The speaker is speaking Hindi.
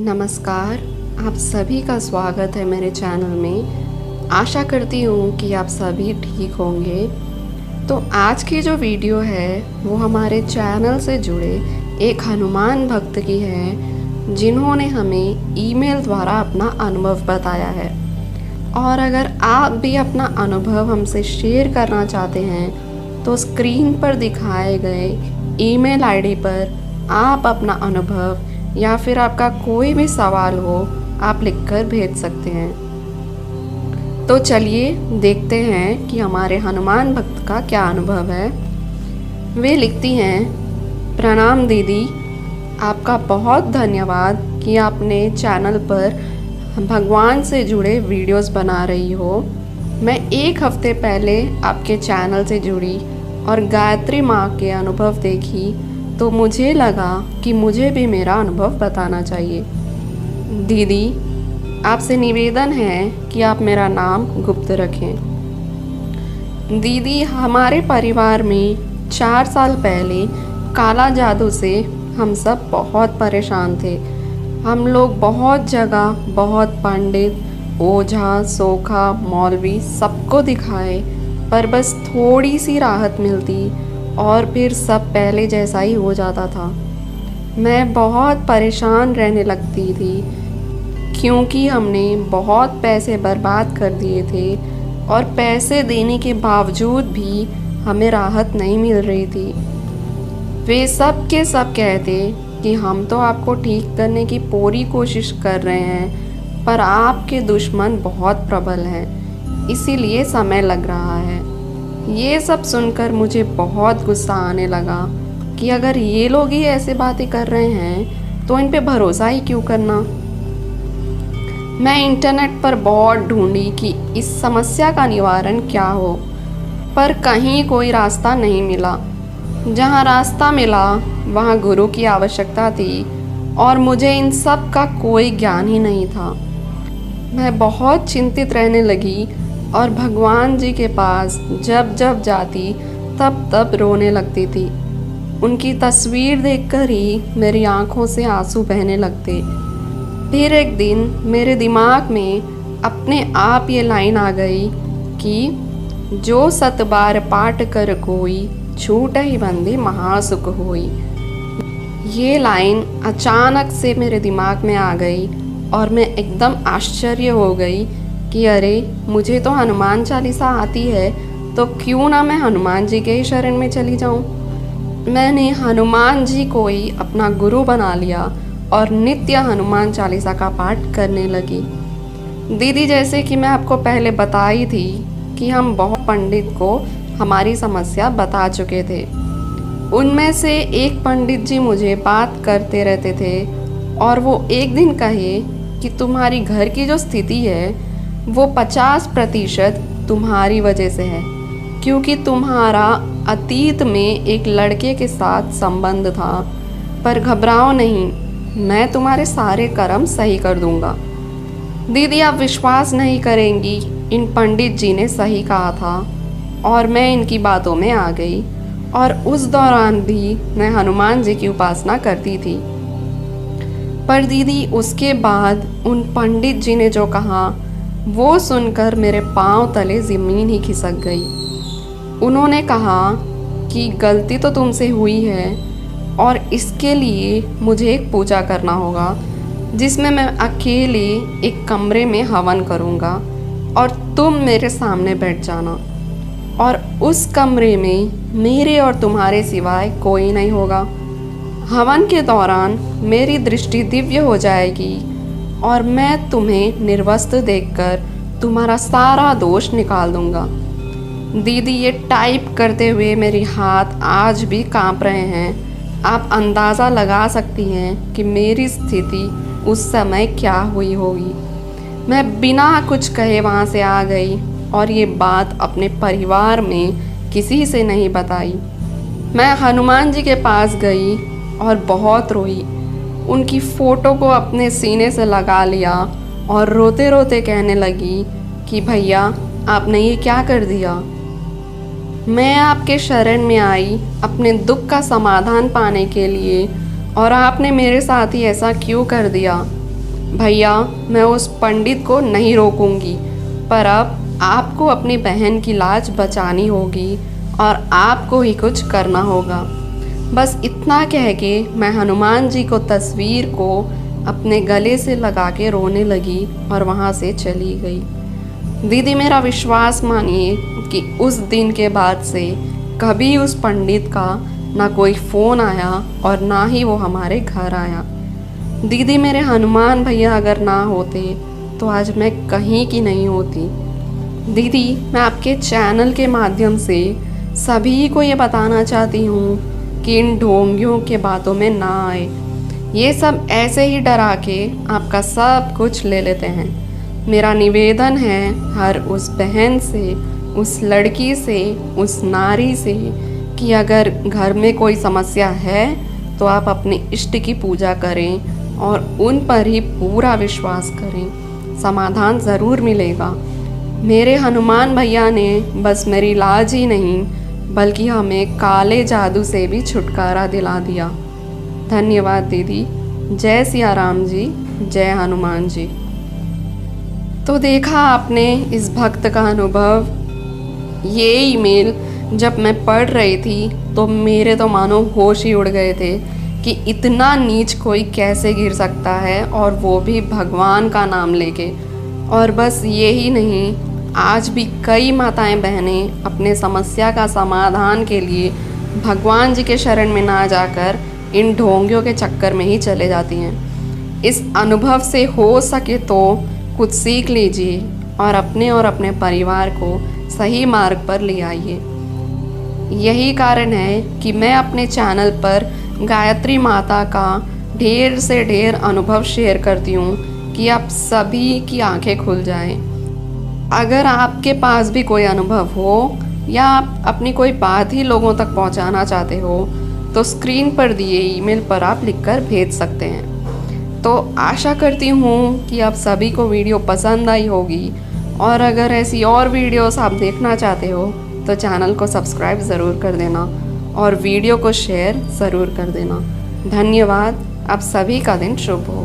नमस्कार, आप सभी का स्वागत है मेरे चैनल में। आशा करती हूँ कि आप सभी ठीक होंगे। तो आज की जो वीडियो है वो हमारे चैनल से जुड़े एक हनुमान भक्त की है, जिन्होंने हमें ईमेल द्वारा अपना अनुभव बताया है। और अगर आप भी अपना अनुभव हमसे शेयर करना चाहते हैं तो स्क्रीन पर दिखाए गए ईमेल आईडी पर आप अपना अनुभव या फिर आपका कोई भी सवाल हो आप लिखकर भेज सकते हैं। तो चलिए देखते हैं कि हमारे हनुमान भक्त का क्या अनुभव है। वे लिखती हैं, प्रणाम दीदी, आपका बहुत धन्यवाद कि आपने चैनल पर भगवान से जुड़े वीडियोस बना रही हो। मैं एक हफ्ते पहले आपके चैनल से जुड़ी और गायत्री माँ के अनुभव देखी तो मुझे लगा कि मुझे भी मेरा अनुभव बताना चाहिए। दीदी, आपसे निवेदन है कि आप मेरा नाम गुप्त रखें। दीदी, हमारे परिवार में 4 साल पहले काला जादू से हम सब बहुत परेशान थे। हम लोग बहुत जगह, बहुत पंडित, ओझा, सोखा, मौलवी सबको दिखाए, पर बस थोड़ी सी राहत मिलती और फिर सब पहले जैसा ही हो जाता था। मैं बहुत परेशान रहने लगती थी क्योंकि हमने बहुत पैसे बर्बाद कर दिए थे और पैसे देने के बावजूद भी हमें राहत नहीं मिल रही थी। वे सब के सब कहते कि हम तो आपको ठीक करने की पूरी कोशिश कर रहे हैं, पर आपके दुश्मन बहुत प्रबल हैं, इसीलिए समय लग रहा है। ये सब सुनकर मुझे बहुत गुस्सा आने लगा कि अगर ये लोग ही ऐसे बातें कर रहे हैं तो इन पे भरोसा ही क्यों करना। मैं इंटरनेट पर बहुत ढूंढी कि इस समस्या का निवारण क्या हो, पर कहीं कोई रास्ता नहीं मिला। जहाँ रास्ता मिला वहाँ गुरु की आवश्यकता थी और मुझे इन सब का कोई ज्ञान ही नहीं था। मैं बहुत चिंतित रहने लगी और भगवान जी के पास जब जब जाती तब तब रोने लगती थी। उनकी तस्वीर देखकर ही मेरी आंखों से आंसू बहने लगते। फिर एक दिन मेरे दिमाग में अपने आप ये लाइन आ गई कि जो 7 बार पाठ कर कोई, छूट ही बंदी महासुख होई। ये लाइन अचानक से मेरे दिमाग में आ गई और मैं एकदम आश्चर्य हो गई कि अरे, मुझे तो हनुमान चालीसा आती है, तो क्यों ना मैं हनुमान जी के ही शरण में चली जाऊं। मैंने हनुमान जी को ही अपना गुरु बना लिया और नित्य हनुमान चालीसा का पाठ करने लगी। दीदी, जैसे कि मैं आपको पहले बताई थी कि हम बहुत पंडित को हमारी समस्या बता चुके थे। उनमें से एक पंडित जी मुझे बात करते रहते थे और वो एक दिन कहे कि तुम्हारी घर की जो स्थिति है वो 50% तुम्हारी वजह से है, क्योंकि तुम्हारा अतीत में एक लड़के के साथ संबंध था। पर घबराओ नहीं, मैं तुम्हारे सारे कर्म सही कर दूंगा। दीदी, आप विश्वास नहीं करेंगी, इन पंडित जी ने सही कहा था और मैं इनकी बातों में आ गई। और उस दौरान भी मैं हनुमान जी की उपासना करती थी। पर दीदी, उसके बाद उन पंडित जी ने जो कहा वो सुनकर मेरे पांव तले ज़मीन ही खिसक गई। उन्होंने कहा कि गलती तो तुमसे हुई है और इसके लिए मुझे एक पूजा करना होगा, जिसमें मैं अकेले एक कमरे में हवन करूँगा और तुम मेरे सामने बैठ जाना, और उस कमरे में मेरे और तुम्हारे सिवाय कोई नहीं होगा। हवन के दौरान मेरी दृष्टि दिव्य हो जाएगी और मैं तुम्हें निर्वस्त्र देखकर तुम्हारा सारा दोष निकाल दूंगा। दीदी, ये टाइप करते हुए मेरे हाथ आज भी कांप रहे हैं। आप अंदाज़ा लगा सकती हैं कि मेरी स्थिति उस समय क्या हुई होगी। मैं बिना कुछ कहे वहाँ से आ गई और ये बात अपने परिवार में किसी से नहीं बताई। मैं हनुमान जी के पास गई और बहुत रोई। उनकी फ़ोटो को अपने सीने से लगा लिया और रोते रोते कहने लगी कि भैया, आपने ये क्या कर दिया। मैं आपके शरण में आई अपने दुख का समाधान पाने के लिए, और आपने मेरे साथ ही ऐसा क्यों कर दिया। भैया, मैं उस पंडित को नहीं रोकूंगी, पर अब आपको अपनी बहन की लाज बचानी होगी और आपको ही कुछ करना होगा। बस इतना कह के मैं हनुमान जी को तस्वीर को अपने गले से लगा के रोने लगी और वहाँ से चली गई। दीदी, मेरा विश्वास मानिए कि उस दिन के बाद से कभी उस पंडित का ना कोई फ़ोन आया और ना ही वो हमारे घर आया। दीदी, मेरे हनुमान भैया अगर ना होते तो आज मैं कहीं की नहीं होती। दीदी, मैं आपके चैनल के माध्यम से सभी को ये बताना चाहती हूँ कि इन ढोंगियों के बातों में ना आए। ये सब ऐसे ही डरा के आपका सब कुछ ले लेते हैं। मेरा निवेदन है हर उस बहन से, उस लड़की से, उस नारी से कि अगर घर में कोई समस्या है तो आप अपने इष्ट की पूजा करें और उन पर ही पूरा विश्वास करें, समाधान ज़रूर मिलेगा। मेरे हनुमान भैया ने बस मेरी लाज ही नहीं बल्कि हमें काले जादू से भी छुटकारा दिला दिया। धन्यवाद दीदी। जय सिया राम जी, जय हनुमान जी। तो देखा आपने इस भक्त का अनुभव। ये ईमेल जब मैं पढ़ रही थी तो मेरे तो मानो होश ही उड़ गए थे कि इतना नीच कोई कैसे गिर सकता है, और वो भी भगवान का नाम लेके। और बस ये ही नहीं, आज भी कई माताएं बहनें अपने समस्या का समाधान के लिए भगवान जी के शरण में ना जाकर इन ढोंगियों के चक्कर में ही चले जाती हैं। इस अनुभव से हो सके तो कुछ सीख लीजिए और अपने परिवार को सही मार्ग पर ले आइए। यही कारण है कि मैं अपने चैनल पर गायत्री माता का ढेर से ढेर अनुभव शेयर करती हूँ कि आप सभी की आंखें खुल जाएं। अगर आपके पास भी कोई अनुभव हो या आप अपनी कोई बात ही लोगों तक पहुँचाना चाहते हो तो स्क्रीन पर दिए ईमेल पर आप लिखकर भेज सकते हैं। तो आशा करती हूँ कि आप सभी को वीडियो पसंद आई होगी, और अगर ऐसी और वीडियोस आप देखना चाहते हो तो चैनल को सब्सक्राइब ज़रूर कर देना और वीडियो को शेयर ज़रूर कर देना। धन्यवाद। आप सभी का दिन शुभ हो।